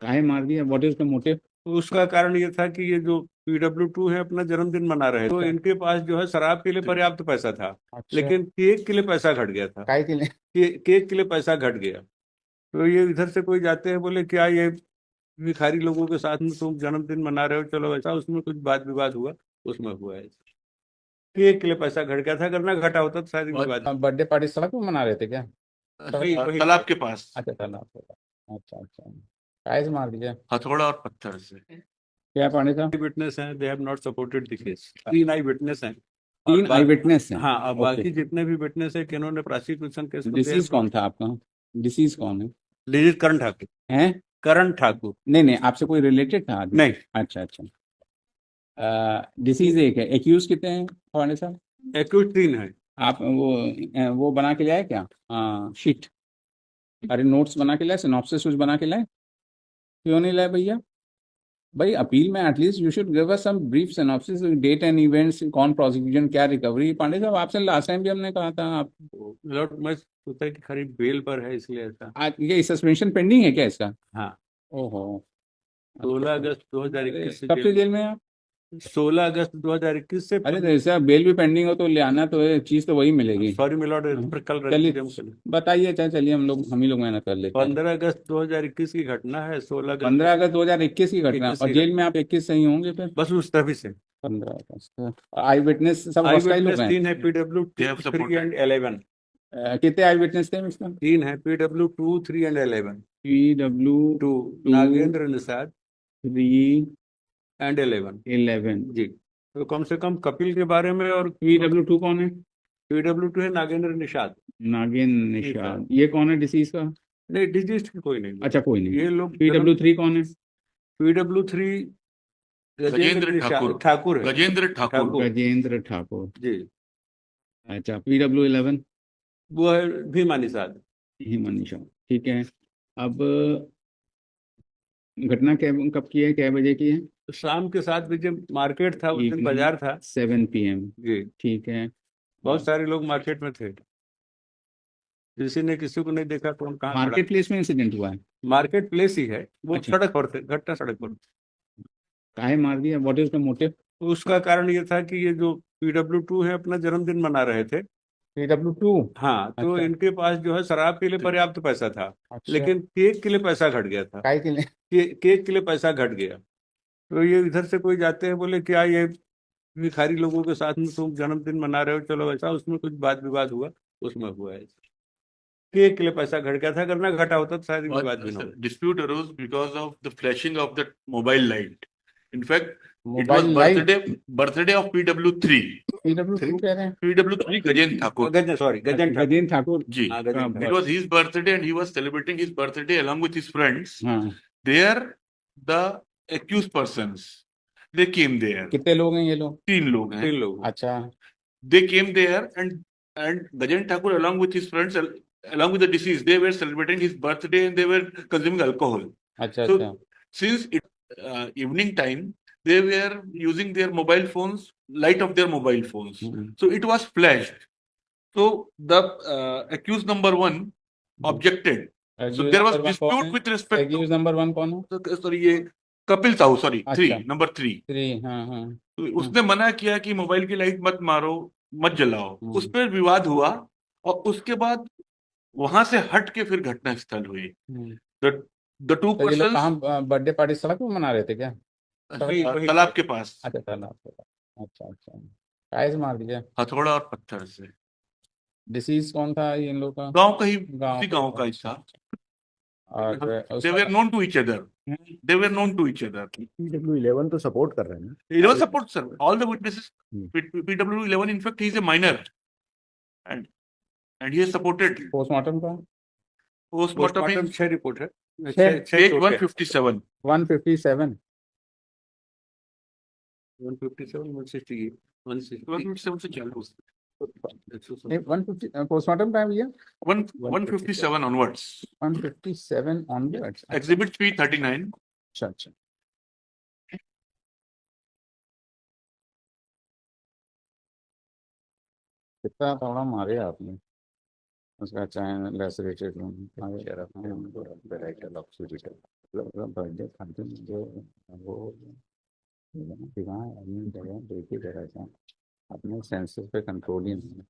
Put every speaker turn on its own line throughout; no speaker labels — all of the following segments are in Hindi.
काहे मार दिया? What is the motive?
उसका कारण ये था कि ये जो PW2 है अपना जन्मदिन मना रहे थे, तो इनके पास जो है शराब के लिए पर्याप्त पैसा था,
अच्छा,
लेकिन केक के लिए पैसा घट गया था।
काय के लिए?
केक के लिए पैसा घट गया। तो ये इधर से कोई जाते हैं, बोले क्या ये भिखारी लोगों के साथ में तुम जन्मदिन मना रहे हो, चलो ऐसा, उसमें कुछ वाद विवाद हुआ, उसमें हुआ है। केक के लिए पैसा घट गया था, अगर ना घटा होता तो शायद ये विवाद।
बर्थडे पार्टी सड़क में मना रहे थे क्या?
तालाब के पास
अच्छा, तालाब पे। अच्छा अच्छा, काय से मार दिया?
हथौड़ा और पत्थर से।
क्या पांडे साहब?
विटनेस हैं, they have not supported the case. 3 I witness हैं। और
तीन आई विटनेस हैं?
हाँ, अब
ओके।
बाकी जितने भी विटनेस है, किन्होंने प्रोसिक्यूशन केस को
डिसीज कौन था आपका? डिसीज कौन है?
लीजित करण ठाकुर।
हैं?
करण ठाकुर।
नहीं नहीं, आपसे कोई रिलेटेड था आदमी?
नहीं,
अच्छा अच्छा। डिसीज एक है, एक्यूज कितने हैं पांडे साहब?
एक्यूज 3 है।
आप वो बना के लाए क्या? शीट, अरे नोट्स बना के लाए, सिनॉप्सिस कुछ बना के लाए? क्यों नहीं लाए भैया? भाई अपील में at least you should give us some brief synopsis, date and events, कौन प्रोसिक्यूशन, क्या रिकवरी। पांडे साहब आपसे लास्ट टाइम भी हमने कहा था आप।
लॉर्ड, मैं सोचा कि खरीद बेल पर है इसलिए ऐसा।
आज ये सस्पेंशन पेंडिंग है क्या इसका?
हाँ,
ओहो।
16 अगस्त 2021 से
कब से
जेल।
जेल में है आप?
16 अगस्त 2021 से।
अरे तो ऐसा बेल भी पेंडिंग हो तो ले आना, तो ये चीज तो वही मिलेगी।
सॉरी मिलॉर्ड,
हाँ।
पर कल
चलिए
चलिए।
बताइए, चलिए हम ही लोग मेहनत कर लेते हैं।
15 अगस्त 2021 की घटना है। 16 अगस्त
15 अगस्त 2021 की घटना,
21
और
की
जेल
घटना,
में आप 21 से ही होंगे फिर?
बस उस तभी से।
15 अगस्त। आई विटनेस सब
आई
हॉस्टाइल लोग
विटनेस
हैं?
3 है, PW
they
2,
have
3
supported.
And 11।
कितने आई विटनेस थे इसका?
3 है, PW2, 3 and 11।
PW
2
to
Nagendra Nishad
3
and 11।
11।
जी, तो कम से कम कपिल के बारे में। और
PW2 कौन है?
PW2 है नागेंद्र निषाद।
नागिन
निषाद।
निषाद, ये कौन है डिसीज का?
नहीं, डिजीज की कोई नहीं।
अच्छा कोई नहीं।
ये लोग
PW3 कौन है?
PW3 गजेंद्र
गजेंद्र ठाकुर।
ठाकुर है।
गजेंद्र ठाकुर।
ठाकुर।
गजेंद्र ठाकुर।
जी,
अच्छा, PW11?
वो है भीमा निषाद।
ही मनीषा। ठीक है। अब घटना कब की है, कै बजे की है?
तो शाम के 7 बजे मार्केट था, उस दिन
इवनिंग
बाजार था।
7 PM।
जी,
ठीक है।
बहुत सारे लोग मार्केट में थे। किसी ने किसी को नहीं देखा, कौन कहाँ खड़ा।
मार्केट प्लेस में इंसिडेंट हुआ है?
मार्केट प्लेस ही है, वो
अच्छा,
सड़क पर थे, घटना सड़क पर।
काहे मार दिया? What is the motive?
उसका कारण ये था कि ये जो PW2 है अपना जन्मदिन मना रहे थे।
PW2?
हाँ, तो
अच्छा
इनके पास जो है शराब के लिए पर्याप्त पैसा था,
अच्छा,
लेकिन केक के लिए पैसा घट गया था।
काहे के लिए?
केक के लिए पैसा घट गया। तो ये इधर से कोई जाते हैं, बोले क्या ये भिखारी लोगों के साथ में तुम जन्मदिन मना रहे हो, चलो ऐसा, उसमें कुछ वाद विवाद हुआ, उसमें हुआ है। केक के लिए पैसा घट गया था, अगर ना घटा होता तो शायद ये विवाद भी ना होता।
Dispute arose because of the flashing of the mobile light. In fact, it was
mobile light?
birthday of PW3.
PW2 कह रहे हैं?
PW3 गजेंद्र ठाकुर.
गजन, सॉरी, गजन ठाकुर।
गजेंद्र ठाकुर।
जी.
हाँ,
का
Gajan
It
Thakur.
was his birthday and he was celebrating his birthday along with his friends.
हाँ।
There, the accused persons, they came there.
कितने लोग हैं ये लोग?
3 लोग हैं.
3 लोग।
अच्छा
They came there and Gajan Thakur along with his friends, along with the deceased, they were celebrating his birthday and they were consuming alcohol.
अच्छा
So
अच्छा।
since it evening time, they were using their mobile phones, light of their mobile phones. So it was flashed. So the accused number 1 objected. So there was dispute with respect to.
Accused number 1 कौन है?
Sorry, ये कपिल साहू, sorry,
अच्छा,
3, number 3.
3। हाँ हाँ
तो उसने मना किया कि मोबाइल की लाइट मत मारो, मत जलाओ। उस पर विवाद हुआ और उसके बाद वहां से हट के फिर घटना स्थल हुई। द टू
तो ये लोग
पर्सन्स
कहाँ बर्थडे पार्टी सड़क में मना रहे थे क्या?
तालाब के पास
अच्छा, तालाब पे। अच्छा अच्छा, काय से मार दिया?
हथौड़ा और पत्थर से।
डिसीज कौन था इन लोग का?
गांव का ही,
गांव
उसी गांव का ही था।
और
they were known to each other. They were known to each other.
PW11 तो सपोर्ट कर रहे हैं ना?
11 support, sir. All the witnesses. PW11, in fact, he is a minor, and he has supported.
Postmortem का?
Postmortem
पोस्टमार्टम
in
6 रिपोर्ट है।
page 157.
157।
157, 168,
157 से चालू।
150 पोस्टमार्टम टाइम भैया?
157 onwards.
157 ऑनवर्ड्स।
Exhibit P39.
अच्छा अच्छा। कितना थोड़ा मारे आपने उसका, चाहे लेसरेटेड बर्थडे खाते जो वो दिमाग अपनी जगह देखी जगह से अपने सेंसेस पे कंट्रोल ही नहीं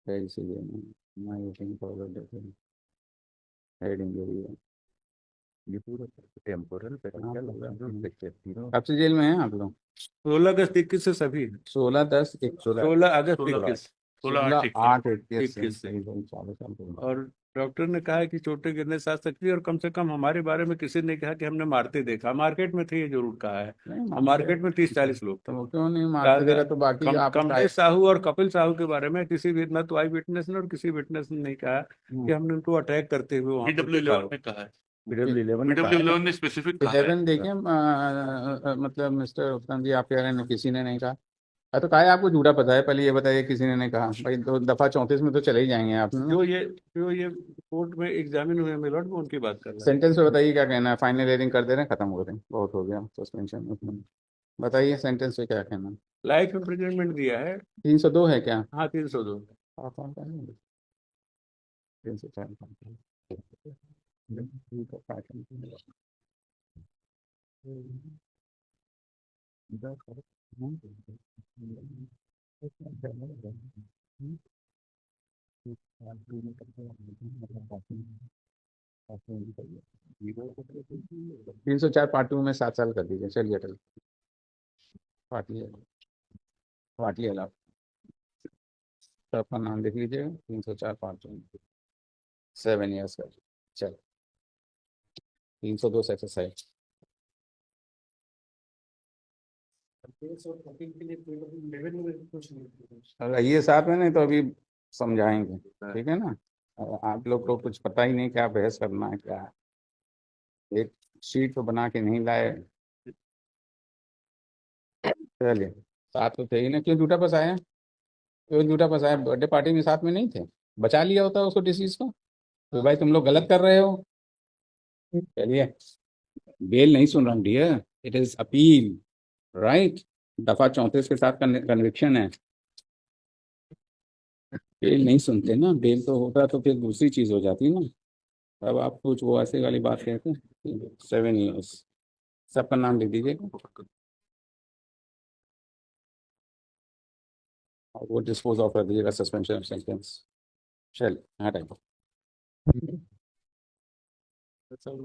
है, इसीलिए मैं यूटिंग फॉरवर्ड हेड इंजरी है।
ये पूरा टेम्पोरल पेरिफेरल तीनों
कब से जेल में हैं आप लोग?
16 अगस्त 21 से सभी
16/10
16 अगस्त 21
16/8/21
से।
40 साल के बाद।
और डॉक्टर ने कहा है कि चोटें गिरने से आ सकती है, और कम से कम हमारे बारे में किसी ने कहा कि हमने मारते देखा। मार्केट में थे, ये जरूर कहा है।
नहीं
मार्केट में 30-40 लोग थे।
तो वो क्यों नहीं मारते देगा? तो बाकी आप
कमलेश साहू और कपिल साहू के बारे में किसी भी, न तो आई विटनेस ने और किसी विटनेस ने नहीं कहा कि हमने उनको अटैक करते हुए वहां पर देखा
PW11
हो।
ने कहा है,
PW11 ने कहा है।
PW11 ने स्पेसिफिक कहा है।
11 देखें मतलब मिस्टर उत्तम जी, आप कह रहे हैं किसी ने नहीं कहा। तो कहा है आपको झूठा पता है, पहले ये बताइए किसी ने नहीं कहा। भाई तो दफा 34 में तो चले ही जाएंगे आप।
जो ये कोर्ट में एग्जामिन हुए मिलॉट में, उनकी बात कर रहा है।
सेंटेंस पे बताइए क्या कहना है। फाइनल हियरिंग कर दे रहे हैं, खत्म हो रहे हैं, बहुत हो गया सस्पेंशन उसमें। बताइए सेंटेंस पे क्या कहना है।
लाइफ इम्प्रिजनमेंट दिया है।
302 है क्या?
हाँ, 302।
आप कौन करेंगे? 304 304 पार्ट 2 में 7 साल कर दीजिए। चलिए अटल पार्टी पार्टी अलाउ तो आपका नाम लिख लीजिएगा। 304 पार्ट 2 7 ईयर्स का। चल 302 से एक्सरसाइज। रहिए साथ में, नहीं तो अभी समझाएंगे, ठीक है ना? आप लोग को कुछ पता ही नहीं क्या बहस करना है क्या है। एक शीट तो बना के नहीं लाए। चलिए साथ तो थे ही ना, क्यों झूठा फंसाया? क्यों झूठा फंसाया? बर्थडे पार्टी में साथ में नहीं थे? बचा लिया होता उसको डिसीज को। तो भाई तुम लोग गलत कर रहे हो। चलिए बेल नहीं सुन रहा हूँ dear, it is appeal, right? दफा 34 के साथ कन्विक्शन है। बेल नहीं सुनते ना, बेल तो होता तो फिर दूसरी चीज हो जाती ना। अब आप कुछ वो ऐसे वाली बात कहते हैं। 7 ईयर्स सबका नाम लिख दीजिएगा और वो डिस्पोज ऑफ कर दीजिएगा सस्पेंशन सेंटेंस। चल हटाइए। That's all.